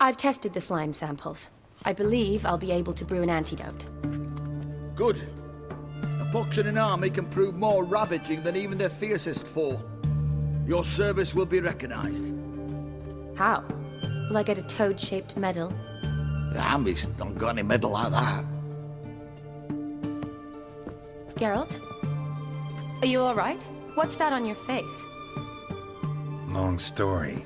I've tested the slime samples. I believe I'll be able to brew an antidote. Good. A pox in an army can prove more ravaging than even their fiercest foe. Your service will be recognized. How? Will I get a toad-shaped medal? The army's not got any medal like that. Geralt? Are you alright? What's that on your face? Long story.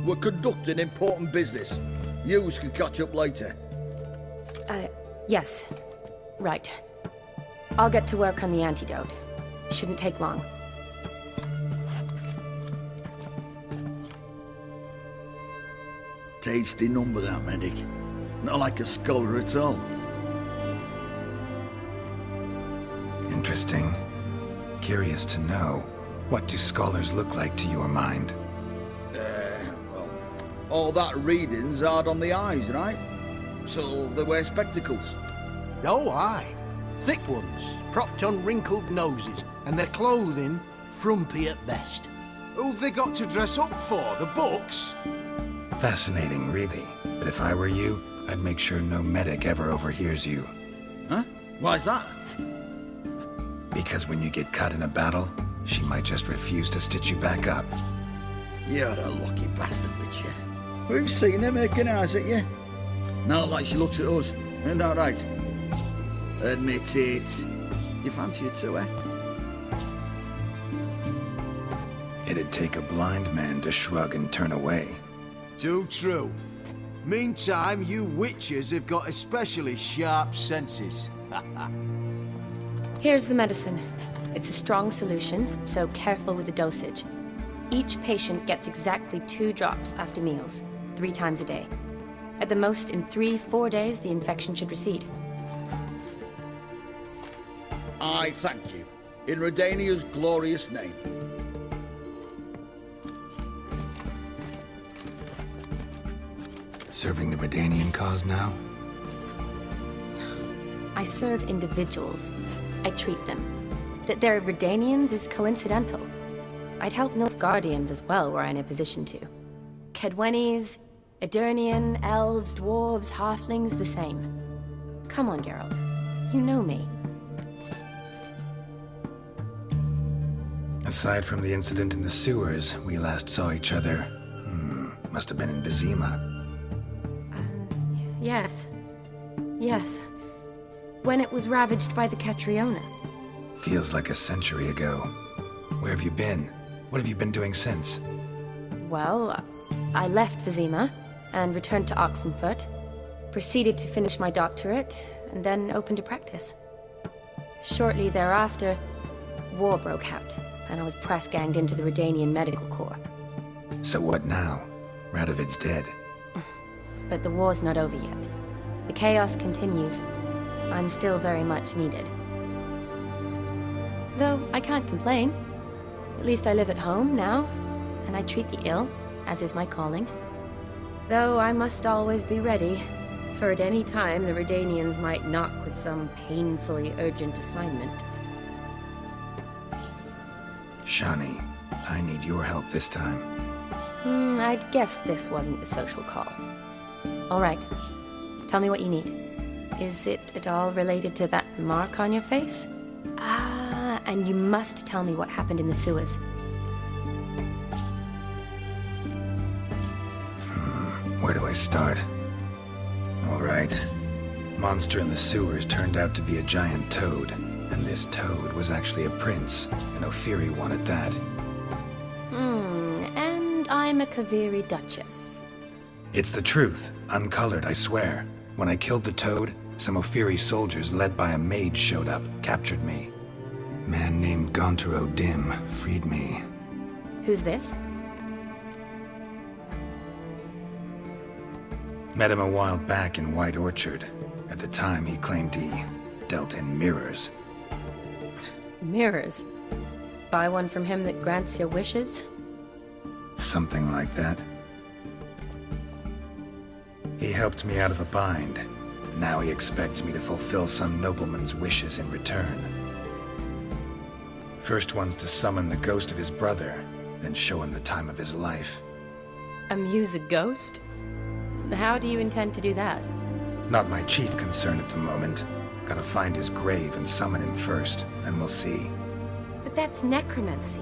We're conducting important business. Yous can catch up later. Yes. Right. I'll get to work on the antidote. Shouldn't take long. Tasty number, that medic. Not like a scholar at all. Interesting. Curious to know, what do scholars look like to your mind? Well, all that reading's hard on the eyes, right? So they wear spectacles. Oh, aye. Thick ones, propped on wrinkled noses, and their clothing frumpy at best. Who've they got to dress up for? The books? Fascinating, really. But if I were you, I'd make sure no medic ever overhears you. Huh? Why's that? Because when you get cut in a battle, she might just refuse to stitch you back up. You're a lucky bastard, Witcher. We've seen her making eyes at you. Not like she looks at us. Isn't that right? Admit it. You fancy it too, eh? It'd take a blind man to shrug and turn away. Too true. Meantime, you witches have got especially sharp senses. Here's the medicine. It's a strong solution, so careful with the dosage. Each patient gets exactly 2 drops after meals, 3 times a day. At the most, in 3-4 days, the infection should recede. I thank you. In Redania's glorious name. Serving the Redanian cause now? I serve individuals. I treat them. That they're Redanians is coincidental. I'd help Nilfgaardians as well were I in a position to. Kedwenis, Edirnian, elves, dwarves, halflings, the same. Come on, Geralt. You know me. Aside from the incident in the sewers, we last saw each other. Must have been in Vizima. Yes. Yes. When it was ravaged by the Catriona. Feels like a century ago. Where have you been? What have you been doing since? Well, I left Vizima and returned to Oxenfurt. Proceeded to finish my doctorate, and then opened a practice. Shortly thereafter, war broke out, and I was press-ganged into the Redanian Medical Corps. So what now? Radovid's dead. But the war's not over yet. The chaos continues. I'm still very much needed. Though I can't complain. At least I live at home now, and I treat the ill, as is my calling. Though I must always be ready, for at any time the Redanians might knock with some painfully urgent assignment. Shani, I need your help this time. I'd guess this wasn't a social call. All right. Tell me what you need. Is it at all related to that mark on your face? Ah, and you must tell me what happened in the sewers. Where do I start? All right. Monster in the sewers turned out to be a giant toad, and this toad was actually a prince, an Ophiri one at that. And I'm a Kaviri duchess. It's the truth, uncolored, I swear. When I killed the toad, some Ophiri soldiers led by a mage showed up, captured me. Man named Gontaro Dim freed me. Who's this? Met him a while back in White Orchard. At the time, he claimed he dealt in mirrors. Mirrors? Buy one from him that grants your wishes? Something like that. He helped me out of a bind. Now he expects me to fulfill some nobleman's wishes in return. First one's to summon the ghost of his brother, then show him the time of his life. Amuse a ghost? How do you intend to do that? Not my chief concern at the moment. Gotta find his grave and summon him first, then we'll see. But that's necromancy.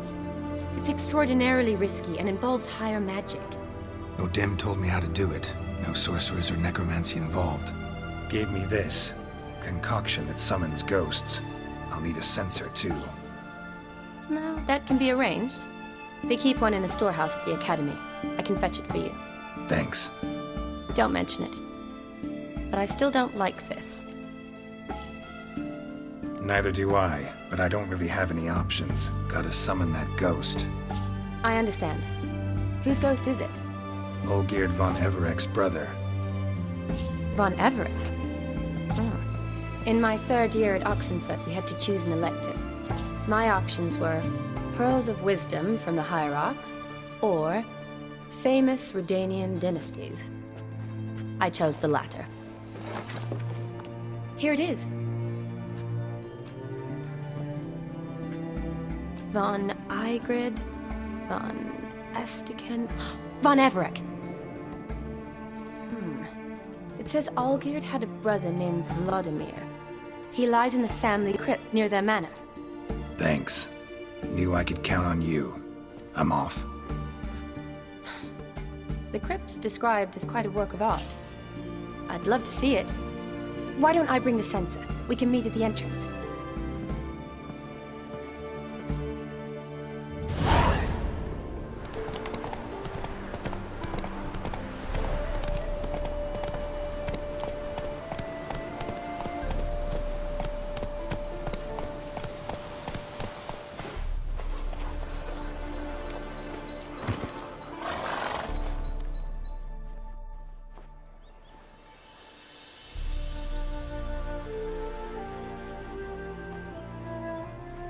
It's extraordinarily risky and involves higher magic. Vlodimir told me how to do it. No sorcerers or necromancy involved. Gave me this. Concoction that summons ghosts. I'll need a censer, too. No, that can be arranged. They keep one in a storehouse at the academy. I can fetch it for you. Thanks. Don't mention it. But I still don't like this. Neither do I, but I don't really have any options. Gotta summon that ghost. I understand. Whose ghost is it? Olgierd von Everek's brother. Von Everek? In my third year at Oxenfoot, we had to choose an elective. My options were Pearls of Wisdom from the Hierarchs, or famous Redanian dynasties. I chose the latter. Here it is. Von Igrid, von Estiken, von Everek. It says Olgierd had a brother named Vlodimir. He lies in the family crypt near their manor. Thanks. Knew I could count on you. I'm off. The crypt's described as quite a work of art. I'd love to see it. Why don't I bring the censer? We can meet at the entrance.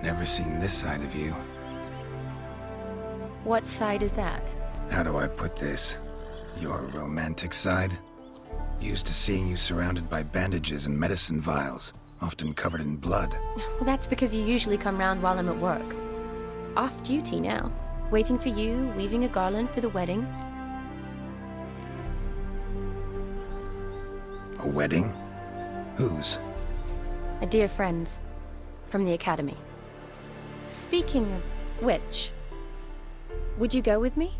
Never seen this side of you. What side is that? How do I put this? Your romantic side? Used to seeing you surrounded by bandages and medicine vials, often covered in blood. Well, that's because you usually come round while I'm at work. Off duty now. Waiting for you, weaving a garland for the wedding. A wedding? Whose? A dear friend's. From the academy. Speaking of which, would you go with me?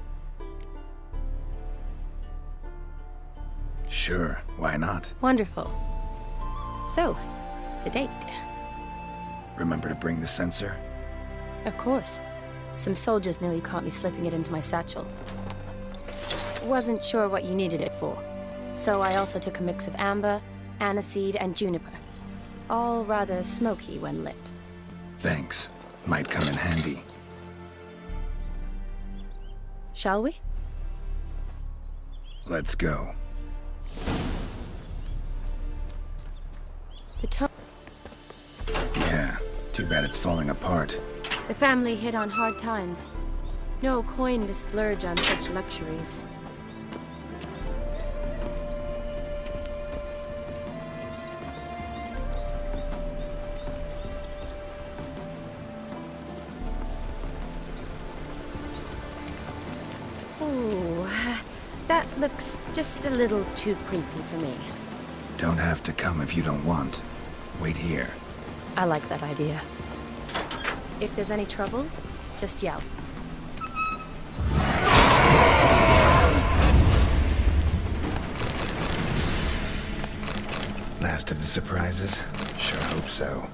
Sure, why not? Wonderful. So, it's a date. Remember to bring the censer? Of course. Some soldiers nearly caught me slipping it into my satchel. Wasn't sure what you needed it for, so I also took a mix of amber, aniseed, and juniper. All rather smoky when lit. Thanks. Might come in handy. Shall we? Let's go. The tone. Yeah, too bad it's falling apart. The family hit on hard times. No coin to splurge on such luxuries. Ooh, that looks just a little too creepy for me. Don't have to come if you don't want. Wait here. I like that idea. If there's any trouble, just yell. Last of the surprises? Sure hope so.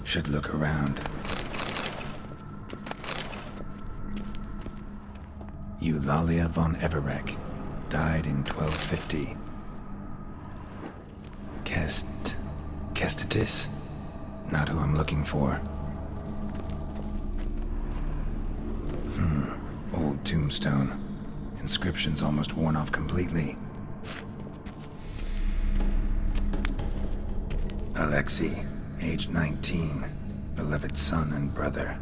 Should look around. Eulalia von Everek died in 1250. Kestitis? Not who I'm looking for. Old tombstone. Inscription's almost worn off completely. Alexei, age 19, beloved son and brother.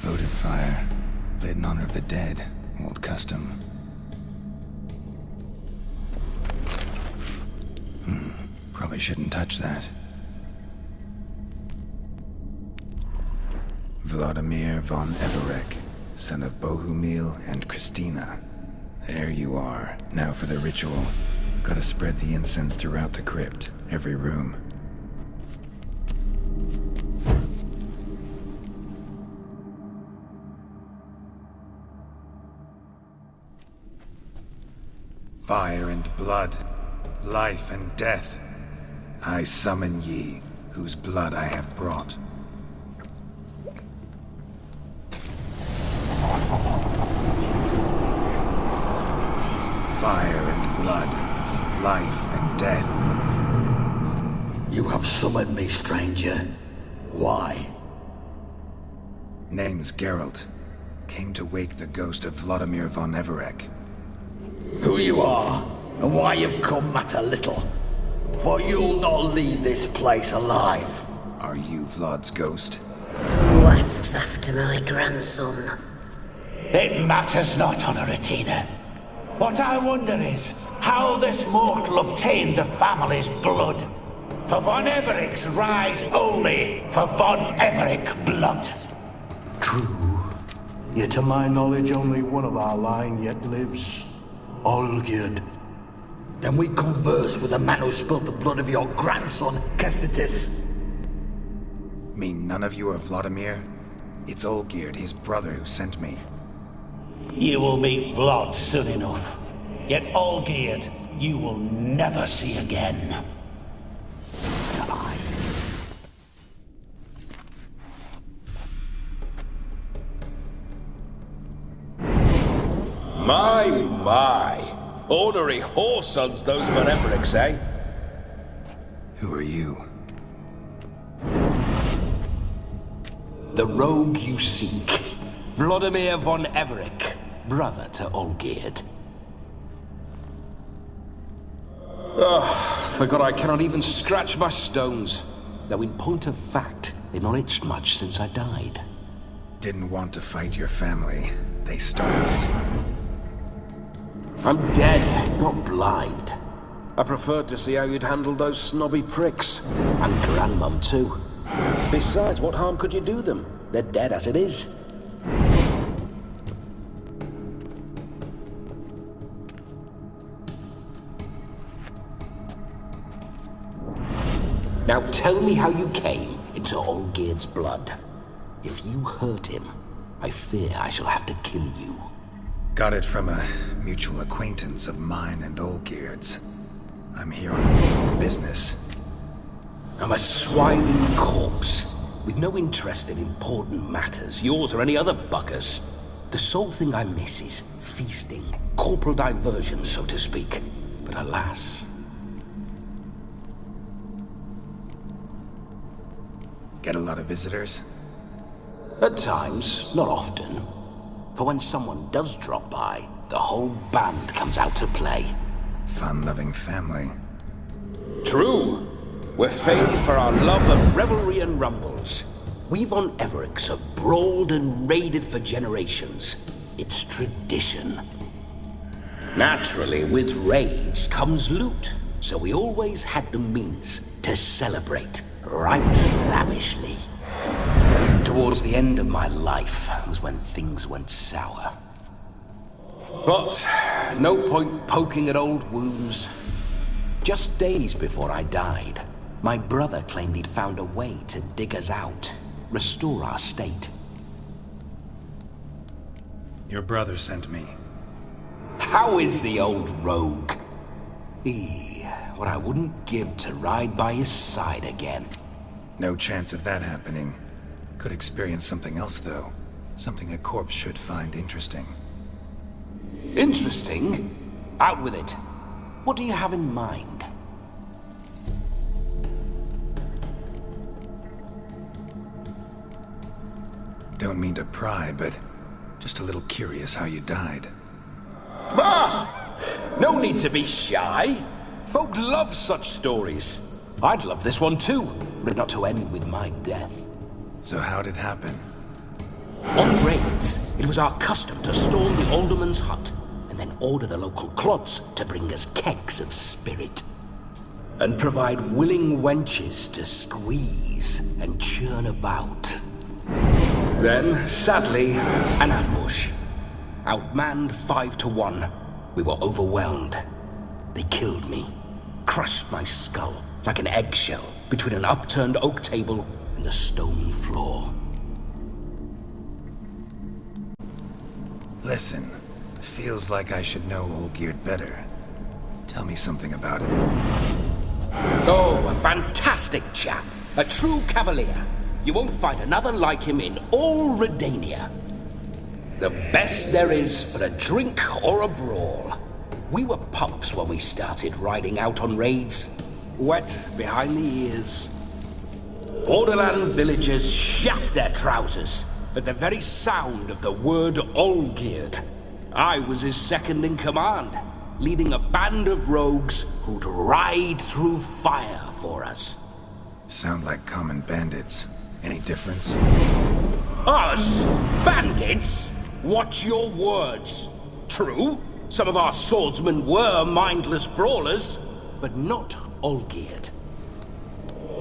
Votive fire, lit in honor of the dead, old custom. Probably shouldn't touch that. Vlodimir von Everek, son of Bohumil and Christina. There you are. Now for the ritual. Gotta spread the incense throughout the crypt, every room. Fire and blood, life and death. I summon ye, whose blood I have brought. Fire and blood, life and death. You have summoned me, stranger. Why? Name's Geralt. Came to wake the ghost of Vlodimir von Everec. Who you are, and why you've come matter little. For you'll not leave this place alive. Are you Vlod's ghost? Who asks after my grandson? It matters not, Honoratina. What I wonder is how this mortal obtained the family's blood. For von Everec's rise only for von Everec blood. True. Yet to my knowledge, only one of our line yet lives. Olgierd. Then we converse with the man who spilt the blood of your grandson, Kestitis. Mean none of you are Vlodimir? It's Olgierd, his brother, who sent me. You will meet Vlod soon enough. Yet Olgierd, you will never see again. My. Ornery whoresons those von Everecs, eh? Who are you? The rogue you seek. Vlodimir von Everec, brother to Olgierd. Forgot I cannot even scratch my stones. Though in point of fact, they've not itched much since I died. Didn't want to fight your family. They started it. I'm dead, not blind. I preferred to see how you'd handle those snobby pricks. And Grandmum, too. Besides, what harm could you do them? They're dead as it is. Now tell me how you came into Olgierd's blood. If you hurt him, I fear I shall have to kill you. Got it from a mutual acquaintance of mine and Olgierd's. I'm here on business. I'm a swiving corpse, with no interest in important matters, yours or any other buggers. The sole thing I miss is feasting, corporal diversion, so to speak. But alas... Get a lot of visitors? At times, not often. For when someone does drop by, the whole band comes out to play. Fun-loving family. True. We're famed for our love of revelry and rumbles. We von Everecs have brawled and raided for generations. It's tradition. Naturally, with raids comes loot, so we always had the means to celebrate right lavishly. Towards the end of my life was when things went sour. But no point poking at old wounds. Just days before I died, my brother claimed he'd found a way to dig us out, restore our state. Your brother sent me. How is the old rogue? What I wouldn't give to ride by his side again. No chance of that happening. Could experience something else, though. Something a corpse should find interesting. Interesting? Out with it. What do you have in mind? Don't mean to pry, but just a little curious how you died. No need to be shy. Folk love such stories. I'd love this one too, but not to end with my death. So how'd it happen? On raids, it was our custom to storm the alderman's hut, and then order the local clods to bring us kegs of spirit. And provide willing wenches to squeeze and churn about. Then, sadly, an ambush. Outmanned 5-1. We were overwhelmed. They killed me. Crushed my skull like an eggshell between an upturned oak table and the stone floor. Listen, feels like I should know Olgierd better. Tell me something about him. Oh, a fantastic chap. A true cavalier. You won't find another like him in all Redania. The best there is for a drink or a brawl. We were pups when we started riding out on raids. Wet behind the ears. Borderland villagers shat their trousers at the very sound of the word Olgierd. I was his second in command, leading a band of rogues who'd ride through fire for us. Sound like common bandits. Any difference? Us? Bandits? Watch your words. True, some of our swordsmen were mindless brawlers, but not Olgierd.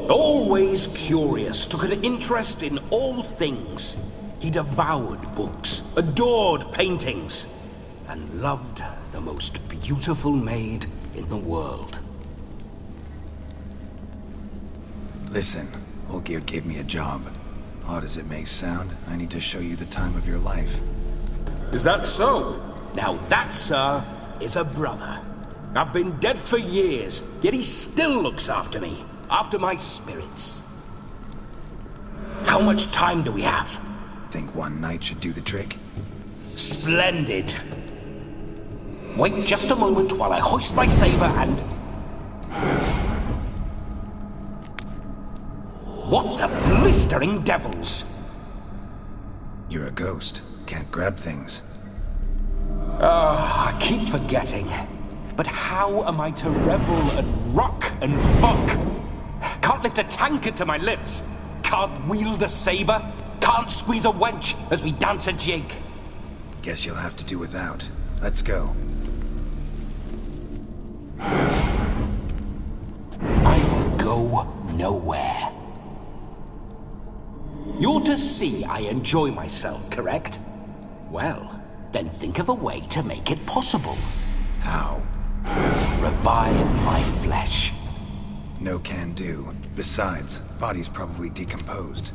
Always curious, took an interest in all things. He devoured books, adored paintings, and loved the most beautiful maid in the world. Listen, Olgierd gave me a job. Odd as it may sound, I need to show you the time of your life. Is that so? Now that, sir, is a brother. I've been dead for years, yet he still looks after me, after my spirits. How much time do we have? Think one night should do the trick? Splendid. Wait just a moment while I hoist my saber and... What the blistering devils? You're a ghost. Can't grab things. I keep forgetting. But how am I to revel and rock and fuck? Can't lift a tankard to my lips. Can't wield a saber. Can't squeeze a wench as we dance a jig. Guess you'll have to do without. Let's go. I will go nowhere. You're to see I enjoy myself, correct? Well, then think of a way to make it possible. How? Revive my flesh. No can do. Besides, body's probably decomposed.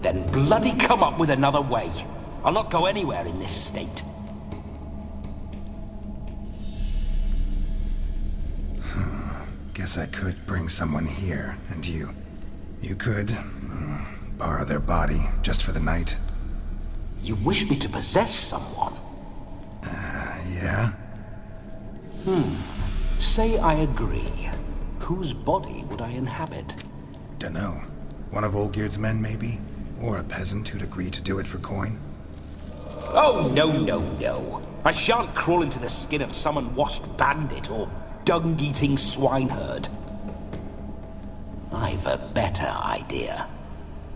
Then bloody come up with another way. I'll not go anywhere in this state. Guess I could bring someone here, and you could borrow their body just for the night. You wish me to possess someone? Yeah? Say I agree. Whose body would I inhabit? Dunno. One of Olgierd's men, maybe? Or a peasant who'd agree to do it for coin? Oh, no. I shan't crawl into the skin of some unwashed bandit or dung-eating swineherd. I've a better idea.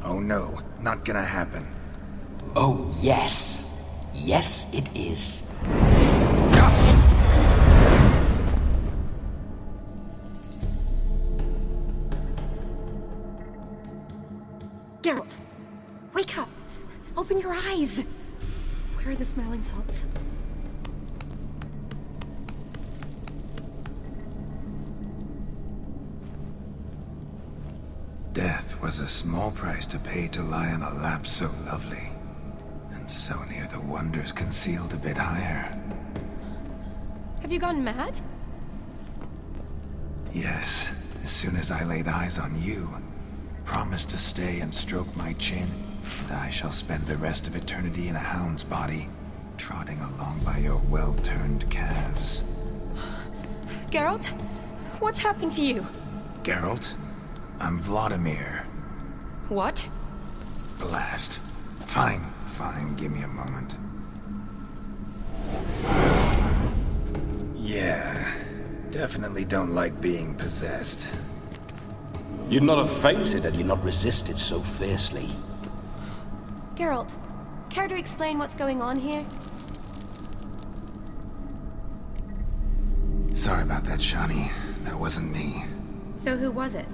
Oh no, not gonna happen. Oh, yes. Yes, it is. Geralt! Wake up! Open your eyes! Where are the smelling salts? Death was a small price to pay to lie on a lap so lovely, and so near the wonders concealed a bit higher. Have you gone mad? Yes, as soon as I laid eyes on you, promised to stay and stroke my chin, and I shall spend the rest of eternity in a hound's body, trotting along by your well-turned calves. Geralt? What's happened to you? Geralt? I'm Vlodimir. What? Blast. Fine, give me a moment. Yeah, definitely don't like being possessed. You'd not have fainted had you not resisted so fiercely. Geralt, care to explain what's going on here? Sorry about that, Shani. That wasn't me. So who was it?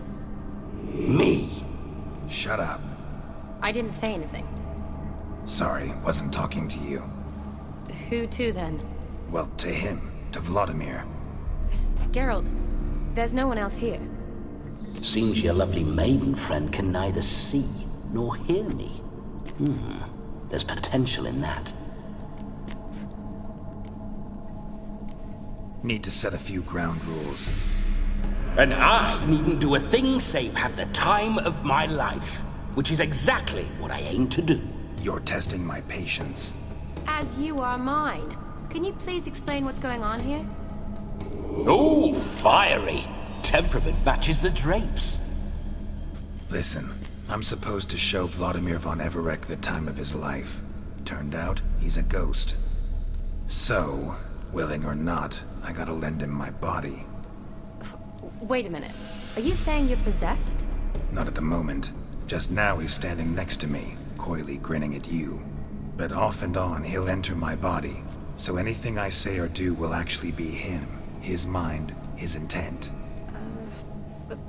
Me? Shut up. I didn't say anything. Sorry, wasn't talking to you. Who to, then? Well, to him. To Vlodimir. Geralt, there's no one else here. Seems your lovely maiden friend can neither see nor hear me. There's potential in that. Need to set a few ground rules. And I needn't do a thing save have the time of my life, which is exactly what I aim to do. You're testing my patience. As you are mine. Can you please explain what's going on here? Oh, fiery. Temperament matches the drapes. Listen, I'm supposed to show Vlodimir von Everec the time of his life. Turned out, he's a ghost. So, willing or not, I gotta lend him my body. Wait a minute. Are you saying you're possessed? Not at the moment. Just now he's standing next to me, coyly grinning at you. But off and on, he'll enter my body. So anything I say or do will actually be him. His mind, his intent.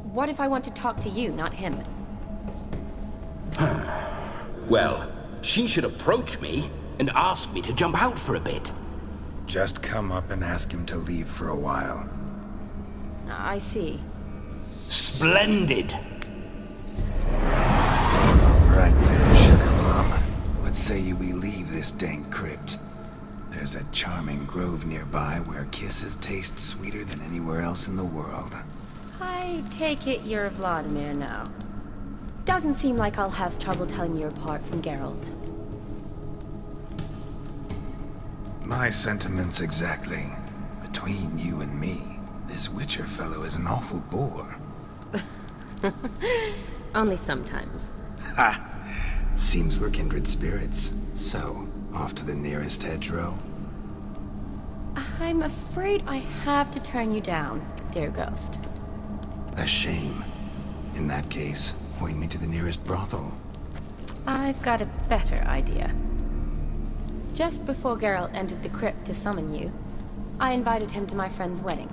What if I want to talk to you, not him? Well, she should approach me and ask me to jump out for a bit. Just come up and ask him to leave for a while. I see. Splendid! Right then, Sugar Plum. What say you we leave this dank crypt? There's a charming grove nearby where kisses taste sweeter than anywhere else in the world. I take it you're Vlodimir now. Doesn't seem like I'll have trouble telling you apart from Geralt. My sentiments exactly. Between you and me, this Witcher fellow is an awful bore. Only sometimes. Ha! Seems we're kindred spirits. So, off to the nearest hedgerow? I'm afraid I have to turn you down, dear ghost. A shame. In that case, point me to the nearest brothel. I've got a better idea. Just before Geralt entered the crypt to summon you, I invited him to my friend's wedding.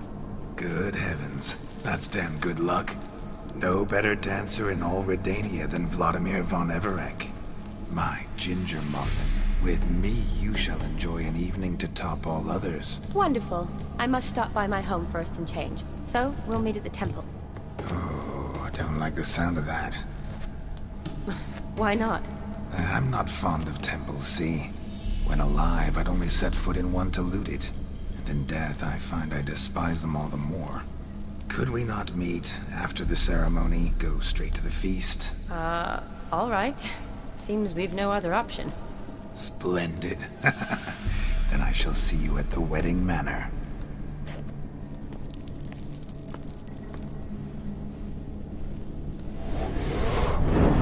Good heavens. That's damn good luck. No better dancer in all Redania than Vlodimir von Everec. My ginger muffin. With me, you shall enjoy an evening to top all others. Wonderful. I must stop by my home first and change. So, we'll meet at the temple. Oh, I don't like the sound of that. Why not? I'm not fond of temples, see? When alive, I'd only set foot in one to loot it. And in death, I find I despise them all the more. Could we not meet after the ceremony, go straight to the feast? All right. Seems we've no other option. Splendid. Then I shall see you at the wedding manor.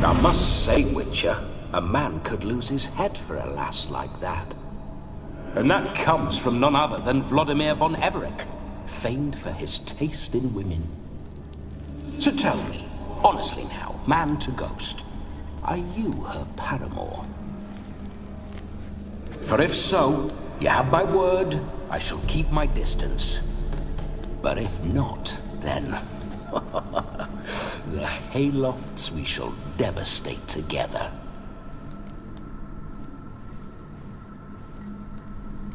I must say, Witcher, a man could lose his head for a lass like that. And that comes from none other than Vlodimir von Everec, famed for his taste in women. So tell me, honestly now, man to ghost, are you her paramour? For if so, you have my word, I shall keep my distance. But if not, then the haylofts we shall devastate together.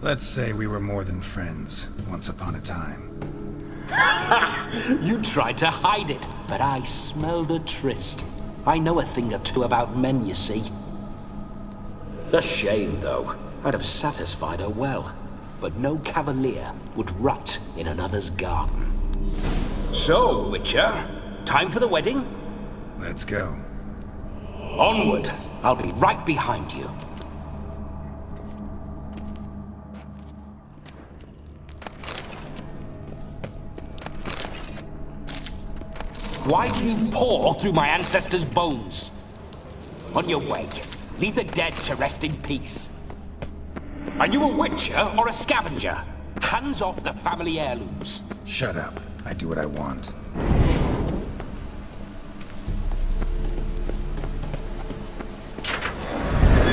Let's say we were more than friends, once upon a time. You tried to hide it, but I smelled a tryst. I know a thing or two about men, you see. A shame, though. I'd have satisfied her well, but no cavalier would rut in another's garden. So, Witcher, time for the wedding? Let's go. Onward! I'll be right behind you. Why do you paw through my ancestors' bones? On your way. Leave the dead to rest in peace. Are you a witcher or a scavenger? Hands off the family heirlooms. Shut up. I do what I want.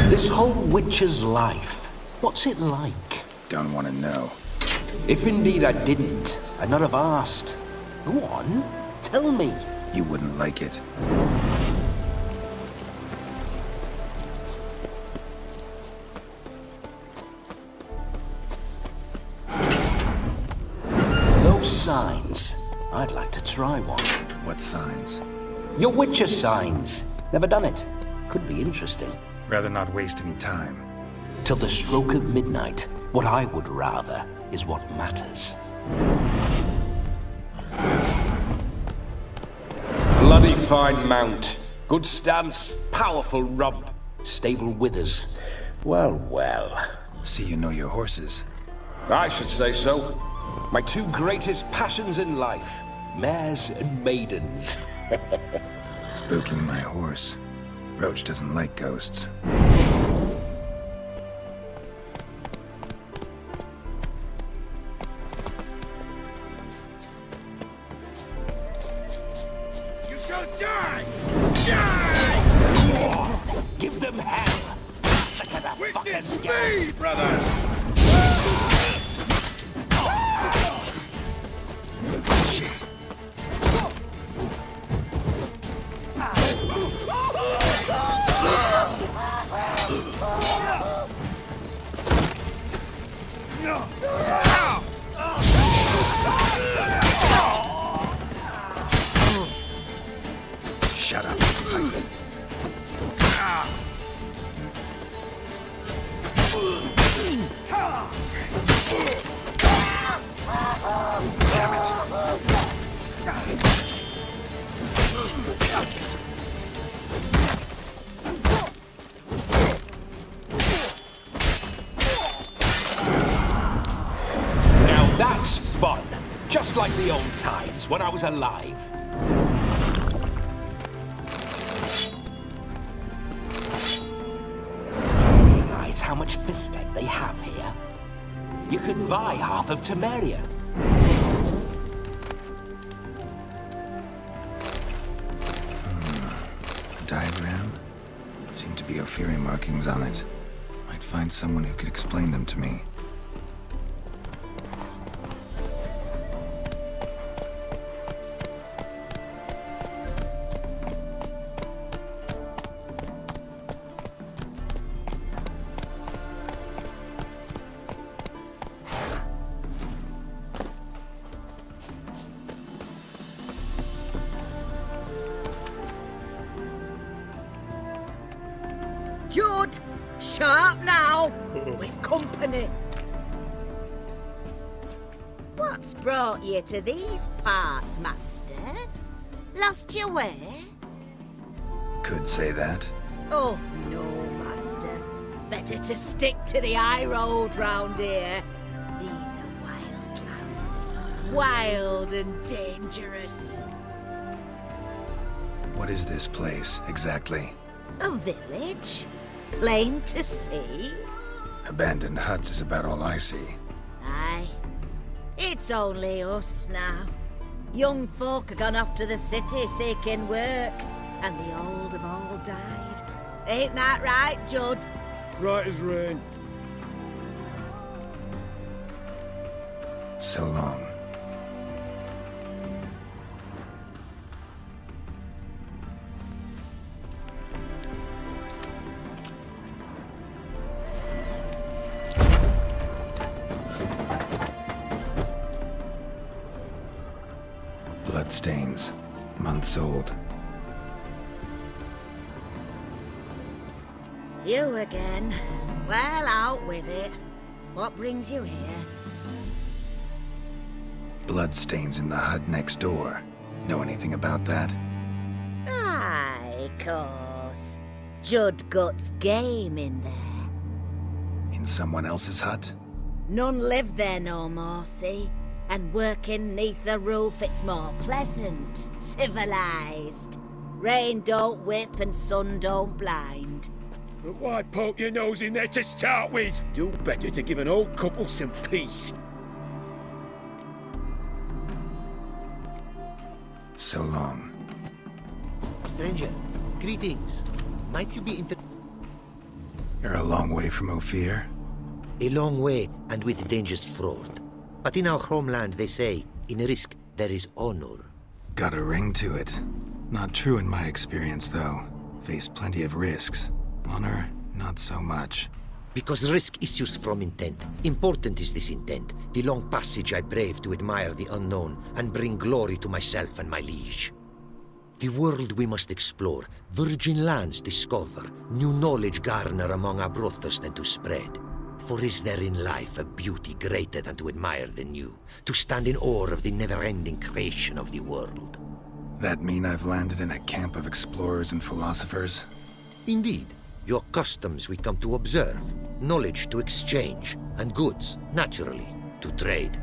This whole witcher's life, what's it like? Don't want to know. If indeed I didn't, I'd not have asked. Go on, tell me. You wouldn't like it. those signs? I'd like to try one. What signs? Your Witcher signs. Never done it. Could be interesting. Rather not waste any time. Till the stroke of midnight, what I would rather is what matters. Bloody fine mount. Good stance, powerful rump, stable withers. Well, well. See you know your horses. I should say so. My two greatest passions in life, mares and maidens. Spooking my horse. Roach doesn't like ghosts. Give them hell! Sick of the fucking game! brothers! Shut up. Damn it. Now that's fun. Just like the old times when I was alive. Realize how much Fistek they have here? You could buy half of Temeria. A diagram? Seem to be Ophiri markings on it. Might find someone who could explain them to me. Judd! Sharp now! We've company! What's brought you to these parts, master? Lost your way? Could say that. Oh, no, master. Better to stick to the high road round here. These are wild lands. Wild and dangerous. What is this place, exactly? A village? Plain to see? Abandoned huts is about all I see. Aye. It's only us now. Young folk have gone off to the city seeking work, and the old have all died. Ain't that right, Judd? Right as rain. So long. Bloodstains. Months old. You again. Well, out with it. What brings you here? Bloodstains in the hut next door. Know anything about that? Aye, course. Judd Guts game in there. In someone else's hut? None live there no more, see? And working neath the roof, it's more pleasant, civilized. Rain don't whip and sun don't blind. But why poke your nose in there to start with? Do better to give an old couple some peace. So long. Stranger, greetings. Might you be You're a long way from Ophir. A long way, and with dangers fraught. But in our homeland, they say, in risk there is honor. Got a ring to it. Not true in my experience, though. Faced plenty of risks. Honor, not so much. Because risk issues from intent. Important is this intent, the long passage I brave to admire the unknown and bring glory to myself and my liege. The world we must explore, virgin lands discover, new knowledge garner among our brothers than to spread. For is there in life a beauty greater than to admire the new, to stand in awe of the never-ending creation of the world? That mean I've landed in a camp of explorers and philosophers? Indeed. Your customs we come to observe, knowledge to exchange, and goods, naturally, to trade.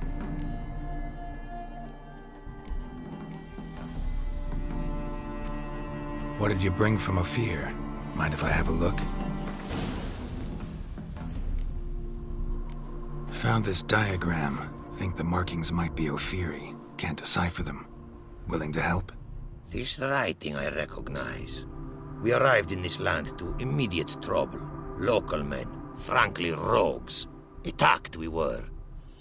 What did you bring from Ophir? Mind if I have a look? Found this diagram. Think the markings might be Ophiri. Can't decipher them. Willing to help? This writing I recognize. We arrived in this land to immediate trouble. Local men, frankly rogues. Attacked we were.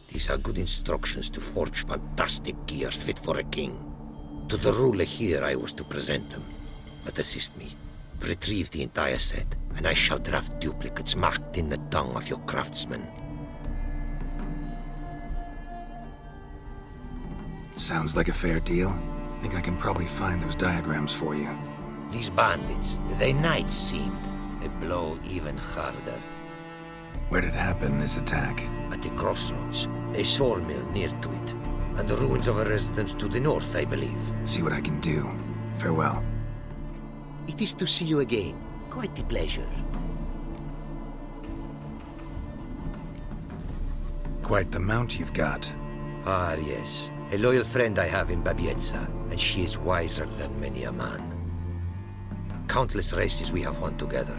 These are good instructions to forge fantastic gear fit for a king. To the ruler here I was to present them. But assist me. Retrieve the entire set, and I shall draft duplicates marked in the tongue of your craftsmen. Sounds like a fair deal. Think I can probably find those diagrams for you. These bandits, they knights seemed. They blow even harder. Where did it happen, this attack? At the crossroads. A sawmill near to it. And the ruins of a residence to the north, I believe. See what I can do. Farewell. It is to see you again. Quite the pleasure. Quite the mount you've got. Ah, yes. A loyal friend I have in Babietza, and she is wiser than many a man. Countless races we have won together.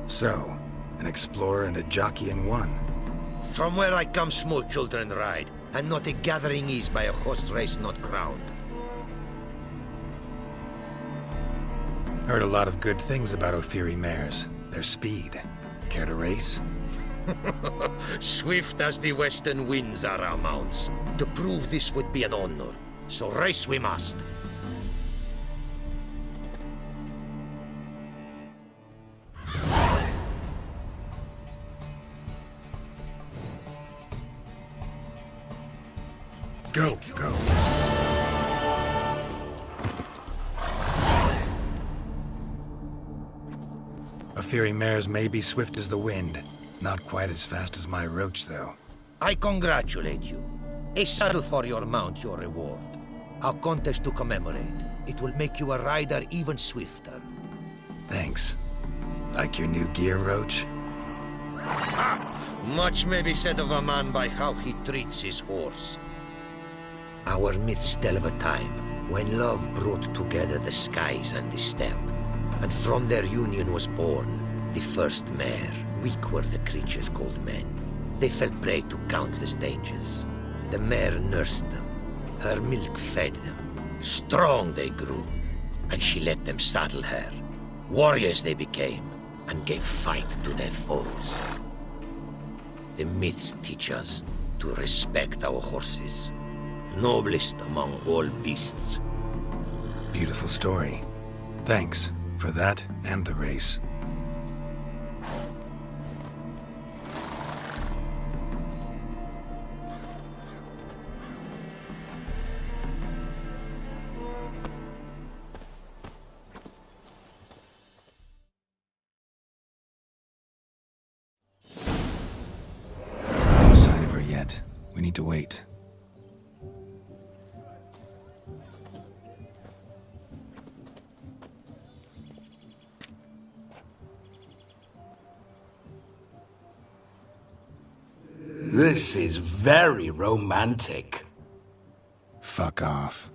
So, an explorer and a jockey in one. From where I come, small children ride, and not a gathering is by a horse race not crowned. Heard a lot of good things about Ophiri mares. Their speed. Care to race? Swift as the western winds are our mounts. To prove this would be an honor. So race we must. Go, go. Ophiri mares may be swift as the wind. Not quite as fast as my roach, though. I congratulate you. A saddle for your mount, your reward. A contest to commemorate. It will make you a rider even swifter. Thanks. Like your new gear, Roach? Much may be said of a man by how he treats his horse. Our myths tell of a time when love brought together the skies and the steppe, and from their union was born the first mare. Weak were the creatures called men. They fell prey to countless dangers. The mare nursed them. Her milk fed them. Strong they grew, and she let them saddle her. Warriors they became, and gave fight to their foes. The myths teach us to respect our horses, noblest among all beasts. Beautiful story. Thanks for that and the race. No sign of her yet. We need to wait. This is very romantic. Fuck off.